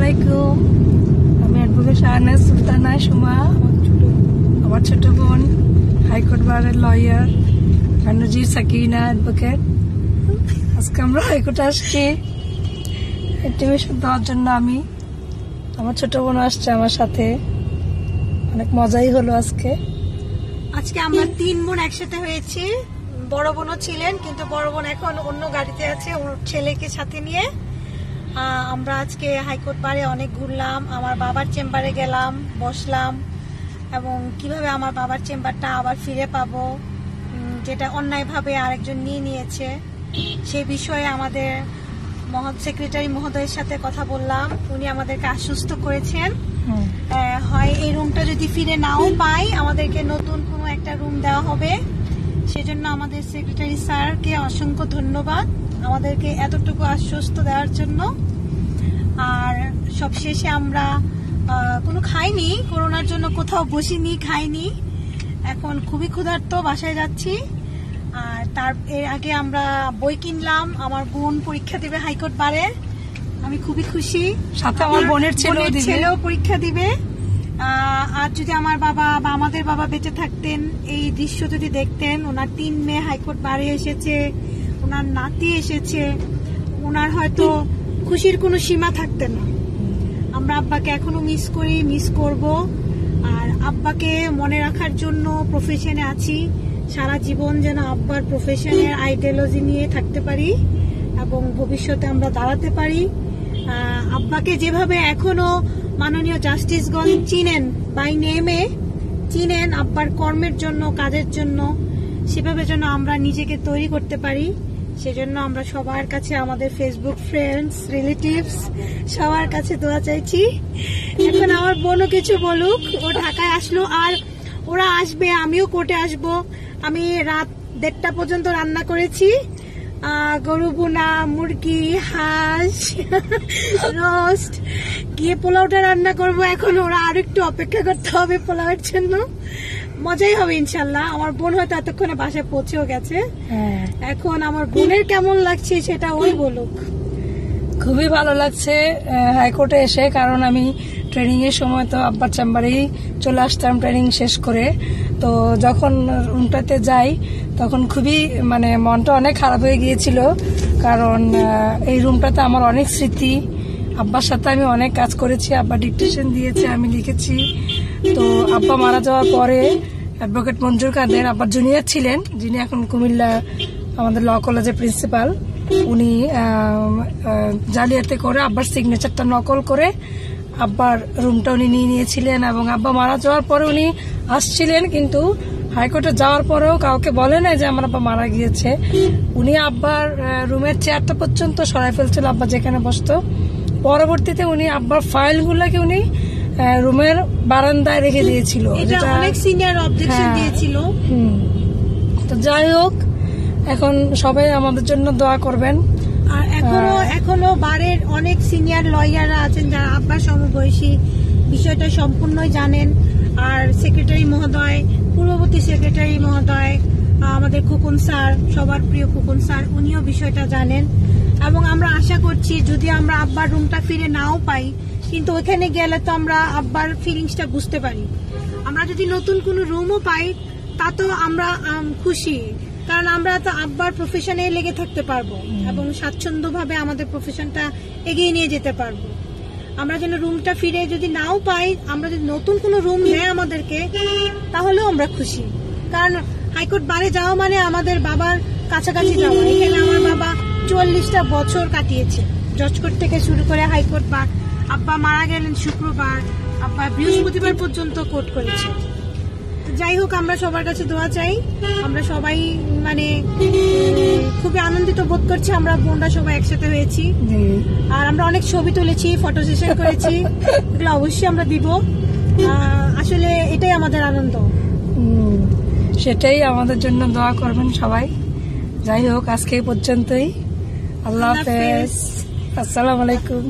আলাইকুম। আমি অ্যাডভোকেট শাহনাজ সুলতানা সুমা। আমার ছোট বোন হাইকোর্ট বারের লয়ার নজির সাকিনা অ্যাডভোকেট। আজকে আমরা হাইকোর্টে আসছি ইন্টিমেশন দেওয়ার জন্য। আমি আমার ছোট বোন আসছে আমার সাথে, অনেক মজাই হলো আজকে। আমরা 3 বোন একসাথে হয়েছি। বড় বোনও ছিলেন, কিন্তু বড় বোন এখন অন্য গাড়িতে আছে ওর ছেলেকে সাথে নিয়ে। আমরা আজকে হাইকোর্ট বারে অনেক ঘুরলাম, আমার বাবার চেম্বারে গেলাম, বসলাম, এবং কিভাবে আমার বাবার চেম্বারটা আবার ফিরে পাবো, যেটা অন্যায়ভাবে আরেকজন নিয়ে নিয়েছে, সেই বিষয়ে আমাদের সেক্রেটারি মহোদয়ের সাথে কথা বললাম। উনি আমাদেরকে আশ্বস্ত করেছেন হয় এই রুমটা যদি ফিরে নাও পাই আমাদেরকে নতুন কোনো একটা রুম দেওয়া হবে। সেজন্য আমাদের সেক্রেটারি স্যারকে অসংখ্য ধন্যবাদ আমাদেরকে এতটুকু আশ্বস্ত দেওয়ার জন্য। আর সবশেষে আমরা কোনো খাইনি, করোনার জন্য কোথাও বসিনি, খাইনি। এখন খুবই ক্ষুধার্ত, বাসায় যাচ্ছি। আর এর আগে আমরা বই কিনলাম। আমার বোন পরীক্ষা দিবে হাইকোর্ট বারে, আমি খুবই খুশি। সাথে আমার বোনের ছেলেও পরীক্ষা দিবে। আর যদি আমার বাবা বা আমাদের বাবা বেঁচে থাকতেন, এই দৃশ্য যদি দেখতেন, ওনার 3 মেয়ে হাইকোর্ট বারে এসেছে, ওনার নাতি এসেছে, ওনার হয়তো খুশির কোনো সীমা থাকতে না। আমরা আব্বাকে এখনো মিস করব। আর আব্বাকে মনে রাখার জন্য প্রফেশনে আছি। সারা জীবন যেন আব্বার প্রফেশনের আইডিওলজি নিয়ে থাকতে পারি এবং ভবিষ্যতে আমরা দাঁড়াতে পারি। আব্বাকে যেভাবে এখনো মাননীয় জাস্টিসগণ চিনেন, বাই নেমে চিনেন, আব্বার কর্মের জন্য, কাজের জন্য, সেভাবে যেন আমরা নিজেকে তৈরি করতে পারি। সেজন্য আমরা সবার কাছে, আমাদের ফেসবুক ফ্রেন্ডস, রিলেটিভস, সবার কাছে দোয়া চাইছি। এখন আমার বোনও কিছু বলুক। ও ঢাকায় আসলো, আর ওরা আসবে, আমিও কোর্টে আসব। আমি রাত 1:30 পর্যন্ত রান্না করেছি, গরু বোনা, মুরগি, হাঁস, রোস্ট, গিয়ে পোলাওটা রান্না করব। এখন ওরা আর একটু অপেক্ষা করতে হবে পোলাওয়ের জন্য। মজাই হবে ইনশাল্লাহ। আমার বোন হয়তো এতক্ষণে বাসায় পৌঁছেও গেছে। এখন আমার বোনের কেমন লাগছে সেটা ওই বলুক। খুবই ভালো লাগছে হাইকোর্টে এসে, কারণ আমি ট্রেনিং এর সময় তো আব্বার চেম্বারেই চলে আসতাম ট্রেনিং শেষ করে। তো যখন রুমটাতে যাই তখন খুবই মনটা অনেক খারাপ হয়ে গিয়েছিল, কারণ এই রুমটাতে আমার অনেক স্মৃতি। আব্বার সাথে আমি অনেক কাজ করেছি, আব্বা ডিকটেশন দিয়েছে, আমি লিখেছি। তো আব্বা মারা যাওয়ার পরে অ্যাডভোকেট মঞ্জুর কাদের আব্বার জুনিয়র ছিলেন, যিনি এখন কুমিল্লা আমাদের ল কলেজের প্রিন্সিপাল, উনি জালিয়াতি করে আব্বার সিগনেচারটা নকল করে আব্বার রুমটা উনি নিয়ে নিয়েছিলেন। এবং আব্বা মারা যাওয়ার পরে উনি আসছিলেন, কিন্তু হাইকোর্টে যাওয়ার পরেও কাউকে বলে নাই যে আমার আব্বা মারা গিয়েছে। উনি আব্বার রুমের চেয়ারটা পর্যন্ত সরাই ফেলছিল, আব্বা যেখানে বসতো। পরবর্তীতে উনি আব্বার ফাইলগুলোকে উনি রুমের বারান্দায় রেখে দিয়েছিল, যেটা অনেক সিনিয়র অবজেকশন দিয়েছিল। তো যাই হোক, এখন সবাই আমাদের জন্য দোয়া করবেন। আর এখনো বারের অনেক সিনিয়র লয়াররা আছেন যারা আব্বার সমবয়সী, বিষয়টা সম্পূর্ণই জানেন। আর সেক্রেটারি মহোদয়, পূর্ববর্তী সেক্রেটারি মহোদয়, আমাদের খোকন স্যার, সবার প্রিয় খোকন স্যার, উনিও বিষয়টা জানেন। এবং আমরা আশা করছি যদি আমরা আব্বার রুমটা ফিরে নাও পাই, কিন্তু ওখানে গেলে তো আমরা আব্বার ফিলিংসটা বুঝতে পারি। আমরা যদি নতুন কোনো রুমও পাই তা তো আমরা খুশি, কারণ আমরা তো আব্বার প্রফেশনে লেগে থাকতে পারবো এবং স্বাচ্ছন্দ্যভাবে আমাদের প্রফেশনটা এগিয়ে নিয়ে যেতে পারবো। আমরা যেন রুমটা ফিরে যদি নাও পাই, আমরা যদি নতুন কোনো রুম দেয় আমাদেরকে, তাহলেও আমরা খুশি। কারণ হাইকোর্ট বারে যাওয়া মানে আমাদের বাবার কাছাকাছি যাওয়া। এখানে আমার বাবা 40টা বছর কাটিয়েছে, জজকোর্ট থেকে শুরু করে হাইকোর্ট বার। আব্বা মারা গেলেন শুক্রবার, আব্বা বৃহস্পতিবার পর্যন্ত কোর্ট করেছে। যাই হোক, আমরা সবার কাছে দোয়া চাই। আমরা সবাই খুবই আনন্দিত বোধ করছি, আমরা বোনরা সবাই একসাথে হয়েছি। আর আমরা অনেক ছবি তুলেছি, ফটো সেশন করেছি, এগুলো অবশ্যই আমরা দিব। আসলে এটাই আমাদের আনন্দ। সেটাই আমাদের জন্য দোয়া করবেন সবাই। যাই হোক, আজকে এই পর্যন্তই। আল্লাহ হাফেজ, আসসালামু আলাইকুম।